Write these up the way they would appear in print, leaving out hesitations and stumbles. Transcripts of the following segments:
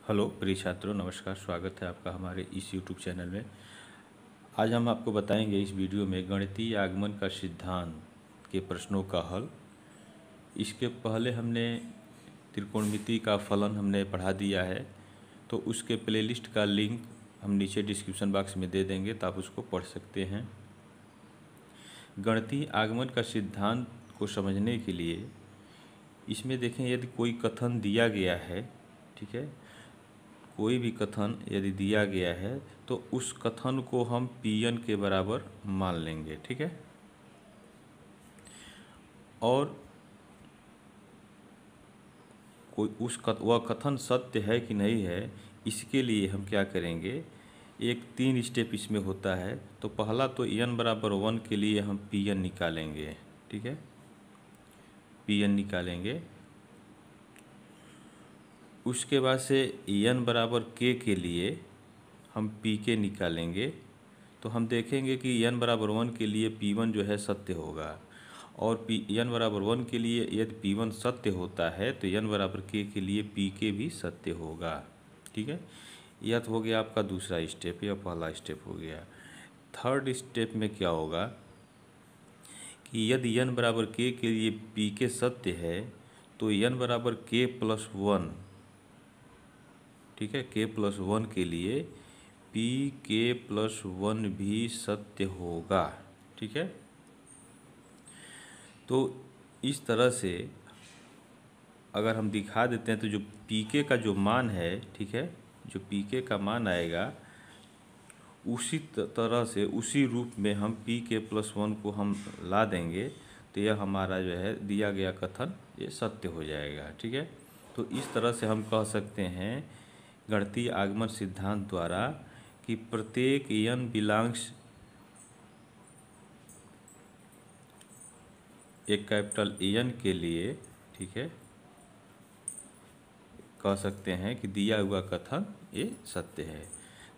Hello प्रिय छात्रों, नमस्कार। स्वागत है आपका हमारे इस यूट्यूब चैनल में। आज हम आपको बताएंगे इस वीडियो में गणितीय आगमन का सिद्धांत के प्रश्नों का हल। इसके पहले हमने त्रिकोणमिति का फलन हमने पढ़ा दिया है, तो उसके प्लेलिस्ट का लिंक हम नीचे डिस्क्रिप्शन बॉक्स में दे देंगे, तो आप उसको पढ़ सकते हैं। गणितीय आगमन का सिद्धांत को समझने के लिए इसमें देखें, यदि कोई कथन दिया गया है, ठीक है, कोई भी कथन यदि दिया गया है तो उस कथन को हम Pn के बराबर मान लेंगे, ठीक है। और कोई वह कथन सत्य है कि नहीं है, इसके लिए हम क्या करेंगे, एक 3 स्टेप इसमें होता है। तो पहला तो n बराबर 1 के लिए हम Pn निकालेंगे, ठीक है, Pn निकालेंगे। उसके बाद से n बराबर k के लिए हम Pk निकालेंगे। तो हम देखेंगे कि n बराबर 1 के लिए P1 जो है सत्य होगा, और n बराबर 1 के लिए यदि P1 सत्य होता है तो n बराबर k के लिए Pk भी सत्य होगा, ठीक है। यह तो हो गया आपका दूसरा स्टेप, यह पहला स्टेप हो गया। थर्ड स्टेप में क्या होगा कि यदि n बराबर k के लिए Pk सत्य है तो n बराबर k प्लस 1, ठीक है, k प्लस 1 के लिए Pk प्लस 1 भी सत्य होगा, ठीक है। तो इस तरह से अगर हम दिखा देते हैं तो जो Pk का जो मान है, ठीक है, जो Pk का मान आएगा उसी तरह से उसी रूप में हम Pk प्लस 1 को हम ला देंगे, तो यह हमारा जो है दिया गया कथन ये सत्य हो जाएगा, ठीक है। तो इस तरह से हम कह सकते हैं गणितीय आगमन सिद्धांत द्वारा कि प्रत्येक n बिलोंग्स एक कैपिटल N के लिए, ठीक है, कह सकते हैं कि दिया हुआ कथन ये सत्य है।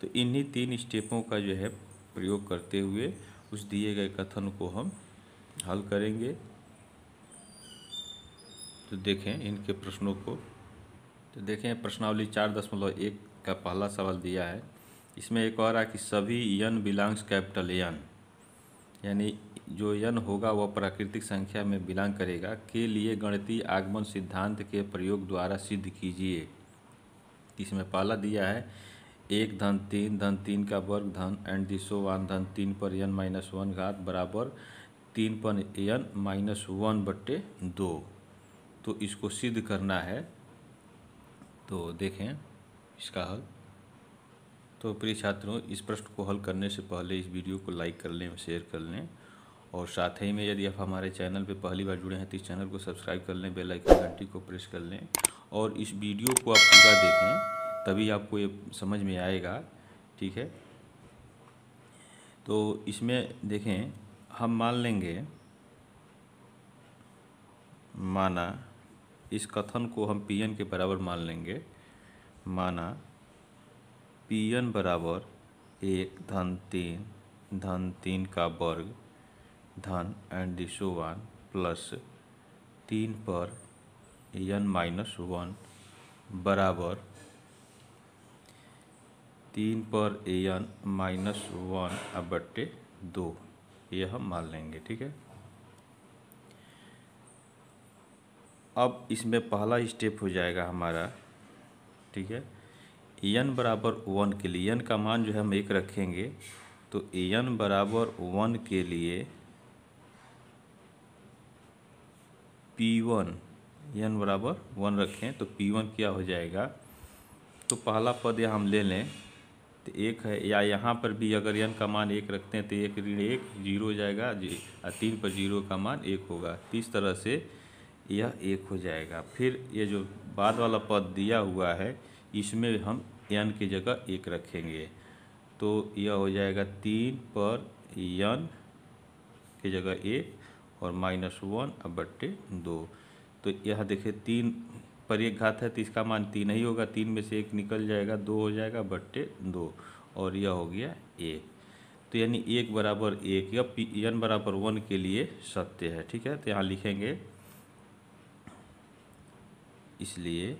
तो इन्हीं 3 स्टेपों का जो है प्रयोग करते हुए उस दिए गए कथन को हम हल करेंगे। तो देखें इनके प्रश्नों को। तो देखें प्रश्नावली 4.1 का पहला सवाल दिया है। इसमें एक और है कि सभी n बिलोंग्स कैपिटल N, यानी जो n होगा वह प्राकृतिक संख्या में बिलोंग करेगा, के लिए गणितीय आगमन सिद्धांत के प्रयोग द्वारा सिद्ध कीजिए। इसमें पहला दिया है 1 धन 3 धन 3 का वर्ग धन एंड दिसो 1 धन 3 पर n माइनस 1 घात बराबर 3 पर n माइनस 1 बट्टे 2। तो इसको सिद्ध करना है। तो देखें इसका हल। तो प्रिय छात्रों, इस प्रश्न को हल करने से पहले इस वीडियो को लाइक कर लें, शेयर कर लें, और साथ ही में यदि आप हमारे चैनल पर पहली बार जुड़े हैं तो इस चैनल को सब्सक्राइब कर लें, बेल आइकन घंटी को प्रेस कर लें, और इस वीडियो को आप पूरा देखें, तभी आपको ये समझ में आएगा, ठीक है। तो इसमें देखें हम मान लेंगे, माना इस कथन को हम Pn के बराबर मान लेंगे। माना Pn बराबर 1 धन 3 धन 3 का वर्ग धन एंड दिसो 1 प्लस 3 पर n माइनस 1 बराबर 3 पर n माइनस 1 बट्टे 2, ये हम मान लेंगे, ठीक है। अब इसमें पहला स्टेप हो जाएगा हमारा, ठीक है, n बराबर 1 के लिए n का मान जो है हम 1 रखेंगे। तो n बराबर 1 के लिए P1, n बराबर 1 रखें तो P1 क्या हो जाएगा। तो पहला पद यहाँ हम ले लें तो 1 है, या यहाँ पर भी अगर n का मान 1 रखते हैं तो 1 ऋण 1 0 हो जाएगा, 3 पर 0 का मान 1 होगा। तो इस तरह से यह 1 हो जाएगा। फिर ये जो बाद वाला पद दिया हुआ है इसमें हम n की जगह 1 रखेंगे, तो यह हो जाएगा 3 पर n की जगह 1 और माइनस 1 बट्टे 2। तो यह देखिए 3 पर 1 घात है तो इसका मान 3 ही होगा, 3 में से 1 निकल जाएगा, 2 हो जाएगा बट्टे 2, और यह हो गया 1। तो यानी 1 बराबर 1 या n बराबर 1 के लिए सत्य है, ठीक है। तो यहाँ लिखेंगे, इसलिए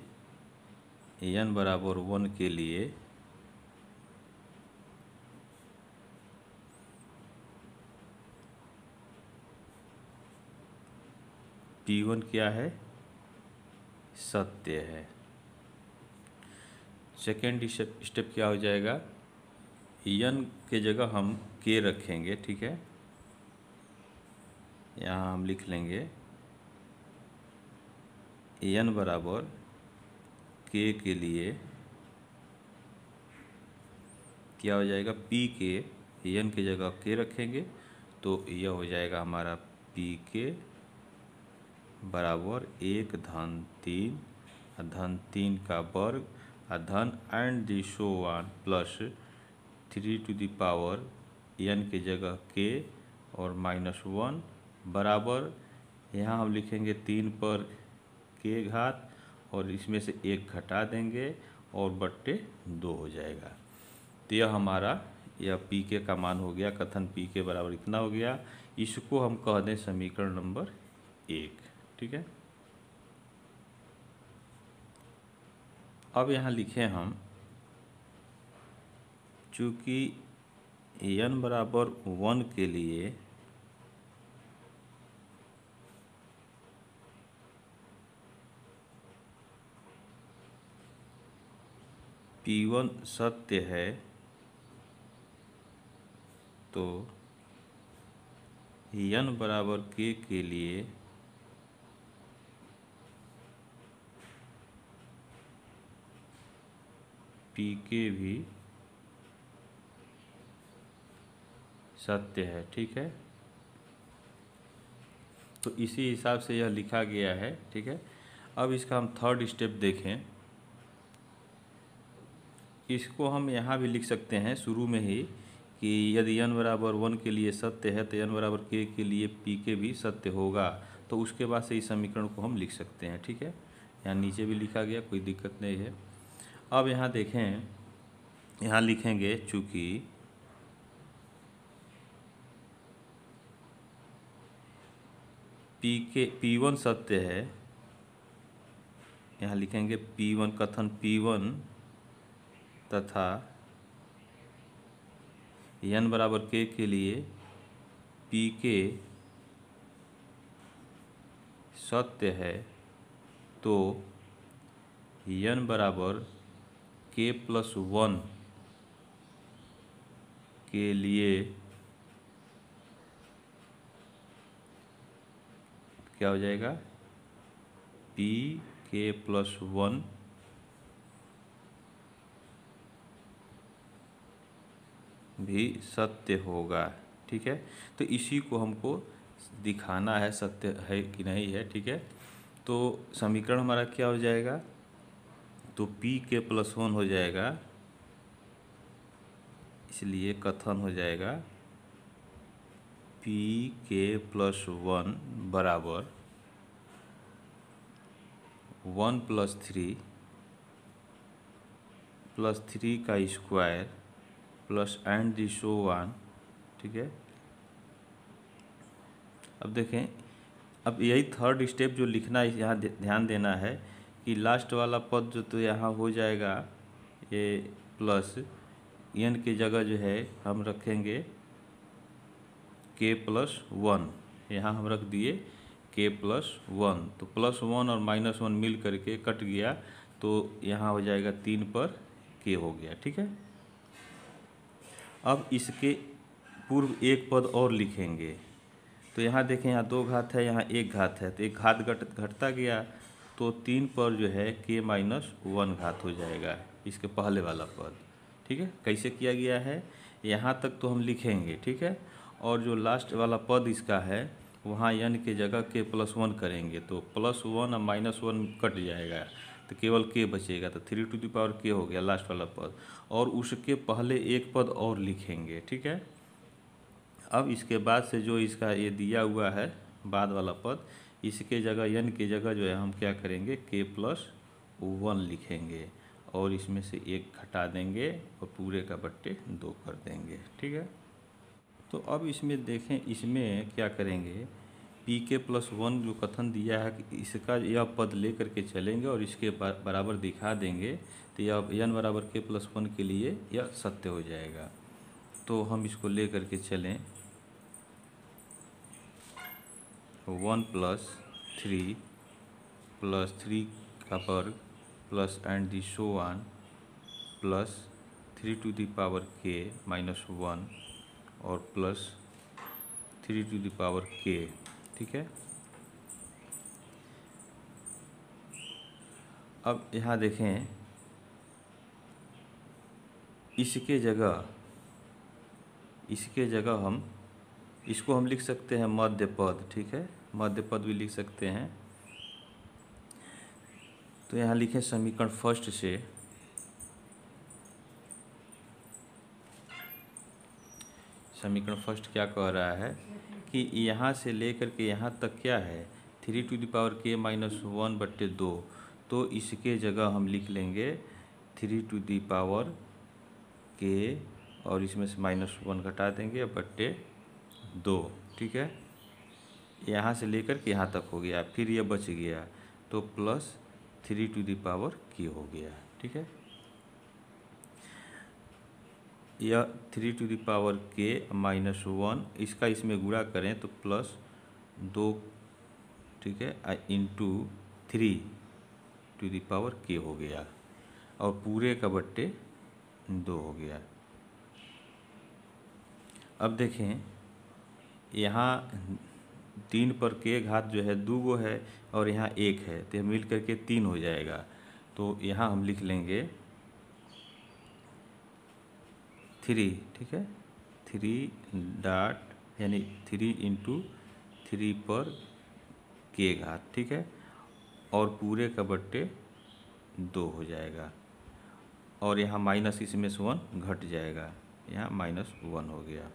n बराबर 1 के लिए P1 क्या है, सत्य है। सेकेंड स्टेप क्या हो जाएगा, n के जगह हम k रखेंगे, ठीक है। यहाँ हम लिख लेंगे n बराबर k के लिए क्या हो जाएगा, p के n की जगह k रखेंगे तो यह हो जाएगा हमारा p के बराबर 1 धन 3 का वर्ग धन and the so on plus 3 to the power n की जगह k और -1 बराबर, यहाँ हम लिखेंगे 3 पर k घात और इसमें से 1 घटा देंगे और बट्टे 2 हो जाएगा। तो यह हमारा यह पी के का मान हो गया, कथन पी के बराबर इतना हो गया। इसको हम कह दें समीकरण नंबर 1, ठीक है। अब यहाँ लिखें हम, चूँकि n बराबर 1 के लिए P1 सत्य है तो n बराबर k के लिए pk भी सत्य है, ठीक है। तो इसी हिसाब से यह लिखा गया है, ठीक है। अब इसका हम थर्ड स्टेप देखें। इसको हम यहाँ भी लिख सकते हैं शुरू में ही कि यदि n बराबर 1 के लिए सत्य है तो n बराबर k के लिए pk भी सत्य होगा, तो उसके बाद से इस समीकरण को हम लिख सकते हैं, ठीक है। यहाँ नीचे भी लिखा गया, कोई दिक्कत नहीं है। अब यहाँ देखें, यहाँ लिखेंगे चूँकि P1 सत्य है, यहाँ लिखेंगे P1 कथन P1 तथा n बराबर k के लिए pk सत्य है तो n बराबर k प्लस 1 के लिए क्या हो जाएगा, pk प्लस 1 भी सत्य होगा, ठीक है। तो इसी को हमको दिखाना है सत्य है कि नहीं है, ठीक है। तो समीकरण हमारा क्या हो जाएगा, तो pk प्लस 1 हो जाएगा, इसलिए कथन हो जाएगा pk प्लस 1 बराबर 1 प्लस 3 का square plus and the so one, ठीक है। अब देखें, अब यही थर्ड स्टेप जो लिखना है, यहाँ ध्यान देना है कि लास्ट वाला पद जो तो यहाँ हो जाएगा ये प्लस n की जगह जो है हम रखेंगे k प्लस 1, यहाँ हम रख दिए k प्लस 1, तो प्लस 1 और -1 मिल करके कट गया, तो यहाँ हो जाएगा 3 पर k हो गया, ठीक है। अब इसके पूर्व एक पद और लिखेंगे, तो यहाँ देखें, यहाँ 2 घात है, यहाँ 1 घात है, तो एक घात घटता गया, तो 3 पर जो है k माइनस 1 घात हो जाएगा, इसके पहले वाला पद, ठीक है। कैसे किया गया है यहाँ तक तो हम लिखेंगे, ठीक है। और जो लास्ट वाला पद इसका है वहाँ n के जगह k प्लस 1 करेंगे, तो प्लस 1 और -1 कट जाएगा, तो केवल k बचेगा, तो 3 टू द पावर k हो गया लास्ट वाला पद। और उसके पहले एक पद और लिखेंगे, ठीक है। अब इसके बाद से जो इसका ये दिया हुआ है बाद वाला पद, इसके जगह n की जगह जो है हम क्या करेंगे, k प्लस 1 लिखेंगे और इसमें से 1 घटा देंगे और पूरे का बट्टे 2 कर देंगे, ठीक है। तो अब इसमें देखें, इसमें क्या करेंगे पी के प्लस वन जो कथन दिया है कि इसका यह पद ले करके चलेंगे और इसके बराबर दिखा देंगे तो यह n बराबर के प्लस वन के लिए यह सत्य हो जाएगा। तो हम इसको ले करके चलें 1 प्लस थ्री का वर्ग plus and the so on plus 3 to the power k minus 1 और plus 3 to the power k। ठीक है, अब यहाँ देखें इसके जगह हम इसको हम लिख सकते हैं मध्य पद। ठीक है, मध्य पद भी लिख सकते हैं। तो यहाँ लिखें समीकरण फर्स्ट से समीकरण फर्स्ट क्या कह रहा है कि यहाँ से लेकर के यहाँ तक क्या है 3 to the power k minus 1/2। तो इसके जगह हम लिख लेंगे 3 टू द पावर k और इसमें से माइनस 1 घटा देंगे बट्टे 2। ठीक है, यहाँ से लेकर के यहाँ तक हो गया, फिर यह बच गया तो plus 3 to the power k हो गया। ठीक है, यह 3 to the power k minus 1 इसका इसमें गुणा करें तो प्लस 2। ठीक है, into 3 to the power k हो गया और पूरे का बट्टे 2 हो गया। अब देखें यहाँ 3 पर k घात जो है 2 गो है और यहाँ 1 है तो मिल करके 3 हो जाएगा। तो यहाँ हम लिख लेंगे 3। ठीक है, 3 डॉट यानी 3 इंटू 3 पर k घात। ठीक है, और पूरे का बट्टे 2 हो जाएगा और यहाँ माइनस इसमें से 1 घट जाएगा, यहाँ माइनस 1 हो गया।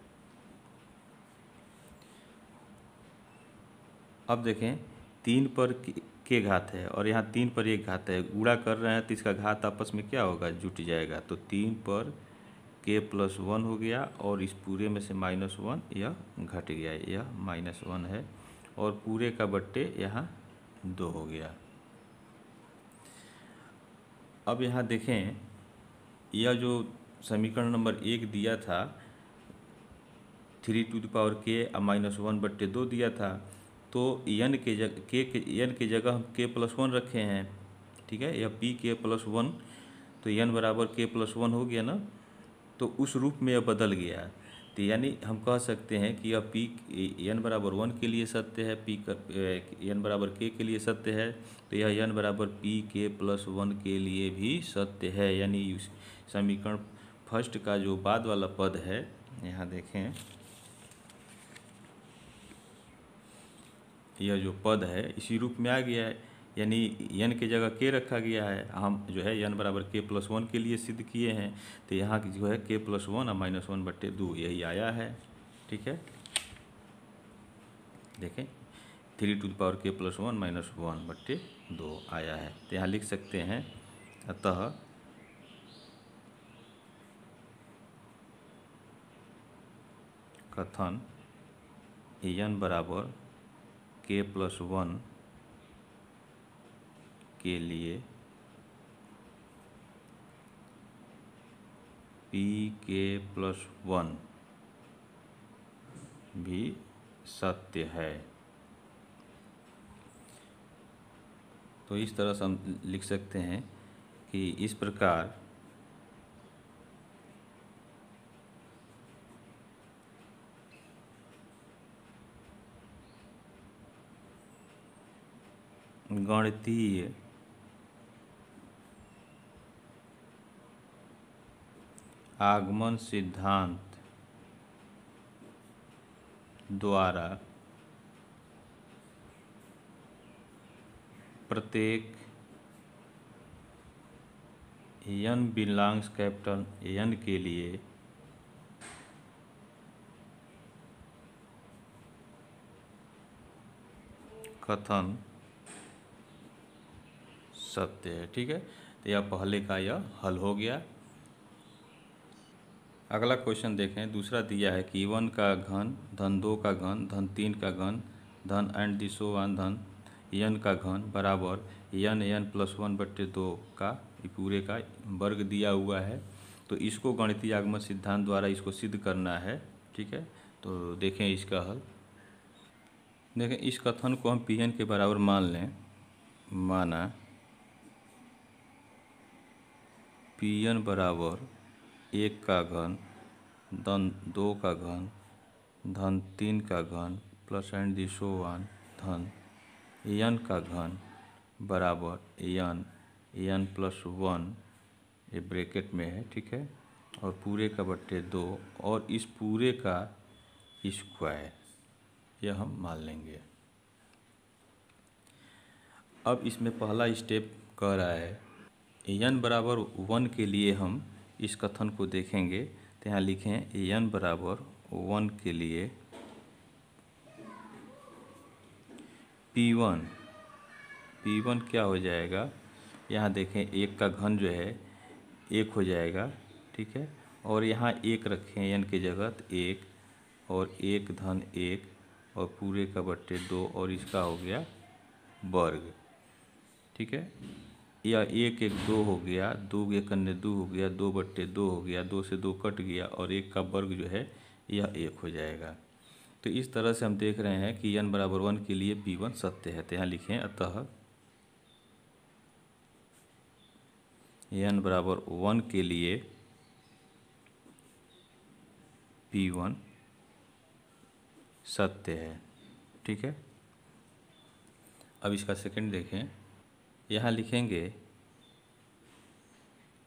अब देखें 3 पर k घात है और यहाँ 3 पर 1 घात है, गुणा कर रहे हैं तो इसका घात आपस में क्या होगा, जुट जाएगा। तो 3 पर k प्लस 1 हो गया और इस पूरे में से माइनस 1 यह घट गया, यह माइनस 1 है और पूरे का बट्टे यहाँ 2 हो गया। अब यहाँ देखें यह जो समीकरण नंबर 1 दिया था 3 to the power k minus 1/2 दिया था, तो n के जगह हम k प्लस 1 रखे हैं। ठीक है, यह p k प्लस 1 तो n बराबर k प्लस 1 हो गया ना, तो उस रूप में यह बदल गया। तो यानी हम कह सकते हैं कि यह p n बराबर 1 के लिए सत्य है, n बराबर k के लिए सत्य है, तो यह n बराबर p k प्लस 1 के लिए भी सत्य है। यानी समीकरण फर्स्ट का जो बाद वाला पद है यहाँ देखें यह जो पद है इसी रूप में आ गया है, यानी n के जगह k रखा गया है। हम जो है n बराबर k प्लस 1 के लिए सिद्ध किए हैं, तो यहाँ जो है k प्लस 1 और माइनस 1/2 यही आया है। ठीक है, देखें 3 to the power k plus 1 minus 1/2 आया है। तो यहाँ लिख सकते हैं अतः कथन n बराबर k प्लस 1 के लिए p k प्लस 1 भी सत्य है। तो इस तरह से हम लिख सकते हैं कि इस प्रकार गणितीय आगमन सिद्धांत द्वारा प्रत्येक n बिलोंग्स कैपिटल N के लिए कथन सत्य है। ठीक है, तो यह पहले का यह हल हो गया। अगला क्वेश्चन देखें, दूसरा दिया है कि 1 का घन धन 2 का घन धन 3 का घन धन एंड दी सो वन धन n का घन बराबर n प्लस 1/2 का पूरे का वर्ग दिया हुआ है। तो इसको गणितीय आगमन सिद्धांत द्वारा इसको सिद्ध करना है। ठीक है, तो देखें इसका हल। देखें इस कथन को हम Pn के बराबर मान लें। माना Pn बराबर 1 का घन धन 2 का घन धन 3 का घन plus and the so one धन n का घन बराबर n प्लस 1, ये ब्रैकेट में है। ठीक है, और पूरे का बट्टे 2 और इस पूरे का स्क्वायर, यह हम मान लेंगे। अब इसमें पहला स्टेप कह रहा है n बराबर 1 के लिए हम इस कथन को देखेंगे। तो यहाँ लिखें n बराबर 1 के लिए P1 क्या हो जाएगा, यहाँ देखें 1 का घन जो है 1 हो जाएगा। ठीक है, और यहाँ 1 रखें n की जगह, तो 1 और 1 धन 1 और पूरे का बट्टे 2 और इसका हो गया वर्ग। ठीक है, या 1 1 2 हो गया, 2 1 अन्य 2 हो गया, 2/2 हो गया, 2 से 2 कट गया और 1 का वर्ग जो है यह 1 हो जाएगा। तो इस तरह से हम देख रहे हैं कि n बराबर 1 के लिए P1 सत्य है। तो यहाँ लिखें अतः n बराबर 1 के लिए P1 सत्य है। ठीक है, अब इसका सेकंड देखें। यहाँ लिखेंगे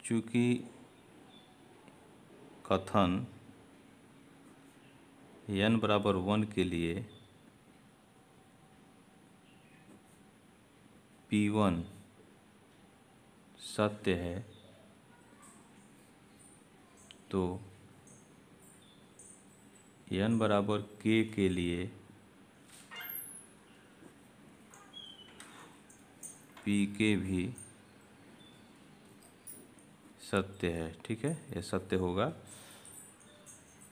चूँकि कथन n बराबर 1 के लिए P1 सत्य है, तो n बराबर k के लिए Pk भी सत्य है। ठीक है, यह सत्य होगा।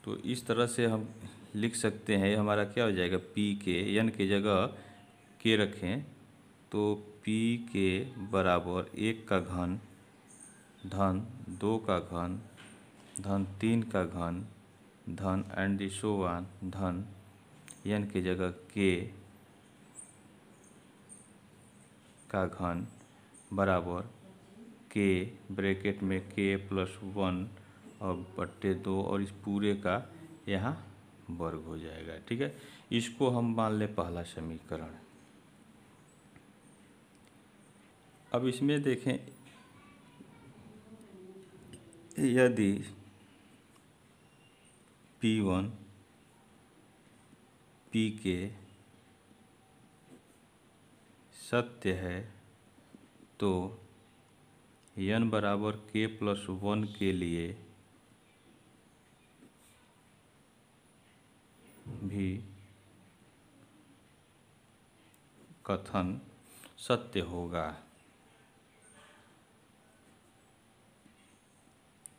तो इस तरह से हम लिख सकते हैं। हमारा क्या हो जाएगा, Pk n की जगह k रखें तो Pk बराबर 1 का घन धन 2 का घन धन 3 का घन धन एंड दी सो वन धन n की जगह k का घन बराबर k ब्रैकेट में k प्लस 1 और बट्टे 2 और इस पूरे का यहाँ वर्ग हो जाएगा। ठीक है, इसको हम मान लें पहला समीकरण। अब इसमें देखें यदि P1 Pk सत्य है तो n बराबर k प्लस 1 के लिए भी कथन सत्य होगा।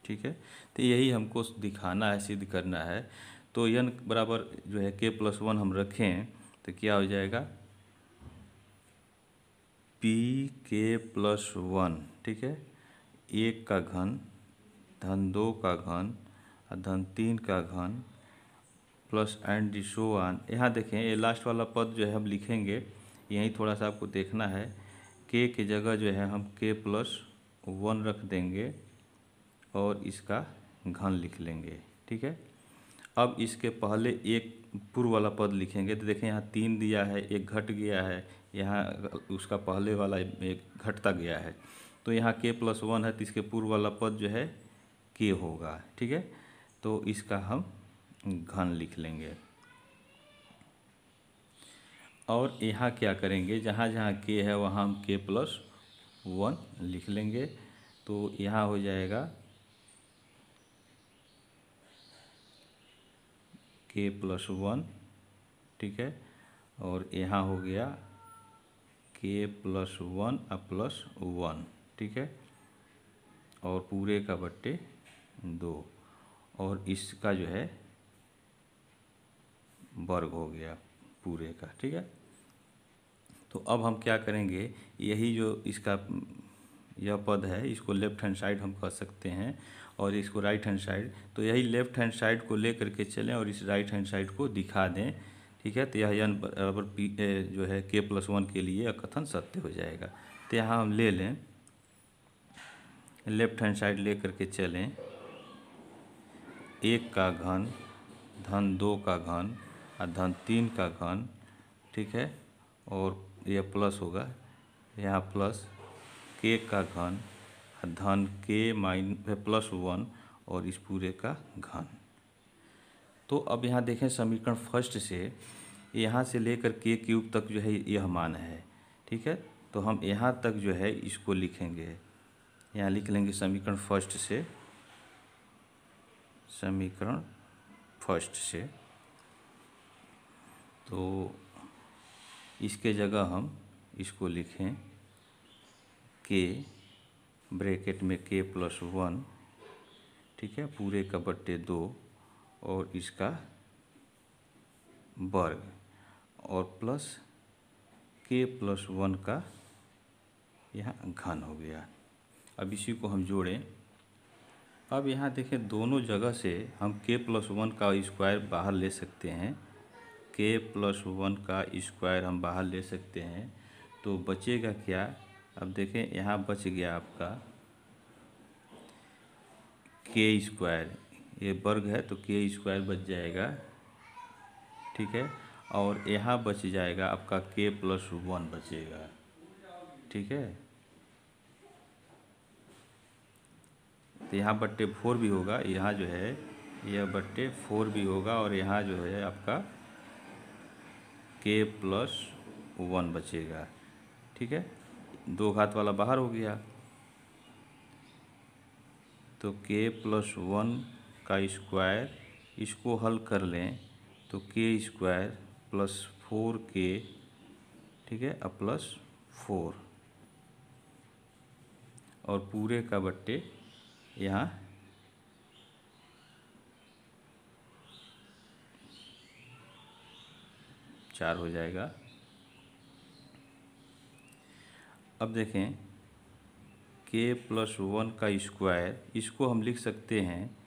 ठीक है, तो यही हमको दिखाना है, सिद्ध करना है। तो n बराबर जो है k प्लस 1 हम रखें तो क्या हो जाएगा, Pk प्लस 1। ठीक है, 1 का घन धन 2 का घन धन 3 का घन plus and D so one. यहाँ देखें ये लास्ट वाला पद जो है हम लिखेंगे, यहीं थोड़ा सा आपको देखना है। k की जगह जो है हम k प्लस 1 रख देंगे और इसका घन लिख लेंगे। ठीक है, अब इसके पहले एक पूर्व वाला पद लिखेंगे। तो देखें यहाँ 3 दिया है, एक घट गया है, यहाँ उसका पहले वाला एक घटता गया है। तो यहाँ k प्लस 1 है तो इसके पूर्व वाला पद जो है k होगा। ठीक है, तो इसका हम घन लिख लेंगे। और यहाँ क्या करेंगे, जहाँ जहाँ k है वहाँ हम k प्लस 1 लिख लेंगे। तो यहाँ हो जाएगा k प्लस 1। ठीक है, और यहाँ हो गया k प्लस 1 प्लस 1। ठीक है, और पूरे का बट्टे 2 और इसका जो है वर्ग हो गया पूरे का, ठीक है। तो अब हम क्या करेंगे, यही जो इसका यह पद है इसको लेफ्ट हैंड साइड हम कह सकते हैं और इसको राइट हैंड साइड, तो यही लेफ्ट हैंड साइड को ले करके चलें और इस राइट हैंड साइड को दिखा दें, ठीक है। तो यह n बराबर p जो है k+1 के लिए यह कथन सत्य हो जाएगा। तो यहाँ हम ले लें, लेफ्ट हैंड साइड ले करके चलें, 1 का घन धन 2 का घन और धन 3 का घन, ठीक है। और यह प्लस होगा, यहाँ प्लस k का घन धन k-+1 और इस पूरे का घन। तो अब यहाँ देखें समीकरण फर्स्ट से यहाँ से लेकर k³ तक जो है यह मान है, ठीक है। तो हम यहाँ तक जो है इसको लिखेंगे, यहाँ लिख लेंगे समीकरण फर्स्ट से, समीकरण फर्स्ट से। तो इसके जगह हम इसको लिखें k ब्रैकेट में k+1, ठीक है, पूरे का बट्टे 2 और इसका वर्ग और प्लस k+1 का यहाँ घन हो गया। अब इसी को हम जोड़ें। अब यहाँ देखें दोनों जगह से हम k+1 का स्क्वायर बाहर ले सकते हैं, k+1 का स्क्वायर हम बाहर ले सकते हैं। तो बचेगा क्या, अब देखें यहाँ बच गया आपका k², ये वर्ग है तो k² बच जाएगा, ठीक है। और यहाँ बच जाएगा आपका k+1 बचेगा, ठीक है। तो यहाँ बट्टे 4 भी होगा, यहाँ जो है यह बट्टे 4 भी होगा और यहाँ जो है आपका k+1 बचेगा, ठीक है। 2 घात वाला बाहर हो गया, तो k+1 का स्क्वायर, इसको हल कर लें तो k² + 4k, ठीक है, अब +4 और पूरे का बट्टे यहाँ 4 हो जाएगा। अब देखें k+1 का स्क्वायर, इसको हम लिख सकते हैं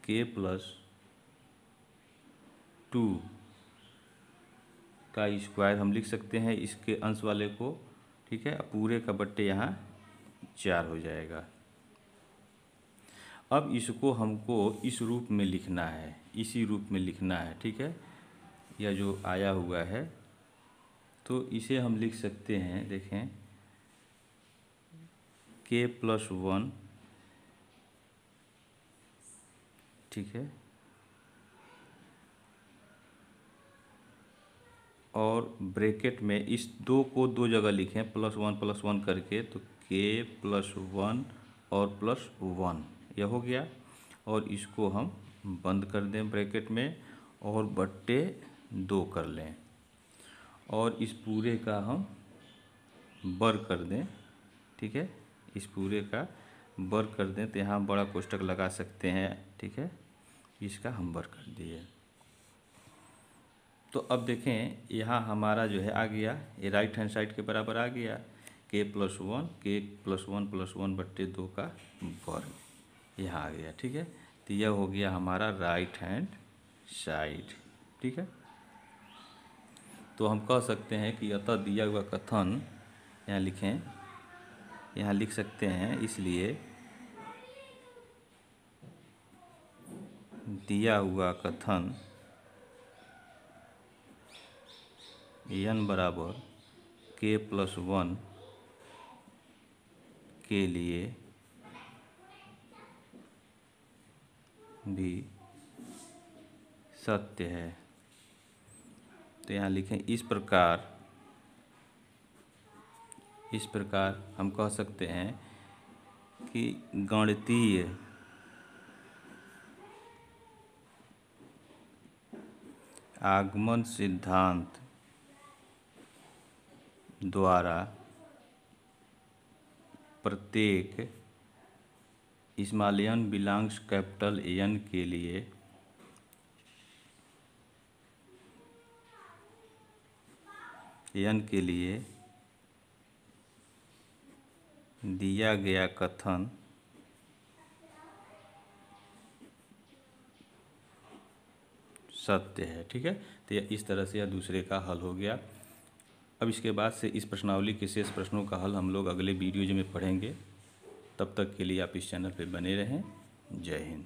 k+2 का स्क्वायर हम लिख सकते हैं इसके अंश वाले को, ठीक है। पूरे का बट्टे यहाँ 4 हो जाएगा। अब इसको हमको इस रूप में लिखना है, इसी रूप में लिखना है, ठीक है। यह जो आया हुआ है तो इसे हम लिख सकते हैं, देखें k+1, ठीक है, और ब्रैकेट में इस 2 को 2 जगह लिखें +1 करके, तो k+1 और +1 यह हो गया। और इसको हम बंद कर दें ब्रैकेट में और बट्टे 2 कर लें और इस पूरे का हम वर्ग कर दें, ठीक है। इस पूरे का वर्ग कर दें तो यहाँ बड़ा कोष्ठक लगा सकते हैं, ठीक है। इसका हम वर्ग कर दिए। तो अब देखें यहाँ हमारा जो है आ गया, ये राइट हैंड साइड के बराबर आ गया, k+1 बट्टे 2 का वर्ग यहाँ आ गया, ठीक है। तो यह हो गया हमारा राइट हैंड साइड, ठीक है। तो हम कह सकते हैं कि अतः दिया हुआ कथन, यहाँ लिखें, यहाँ लिख सकते हैं, इसलिए दिया हुआ कथन n बराबर k+1 के लिए भी सत्य है। तो यहाँ लिखें इस प्रकार हम कह सकते हैं कि गणितीय आगमन सिद्धांत द्वारा प्रत्येक n बिलोंग्स कैपिटल N के लिए यन के लिए दिया गया कथन सत्य है। ठीक है, तो इस तरह से यह दूसरे का हल हो गया। अब इसके बाद से इस प्रश्नावली के शेष प्रश्नों का हल हम लोग अगले वीडियो में पढ़ेंगे। तब तक के लिए आप इस चैनल पर बने रहें। जय हिंद।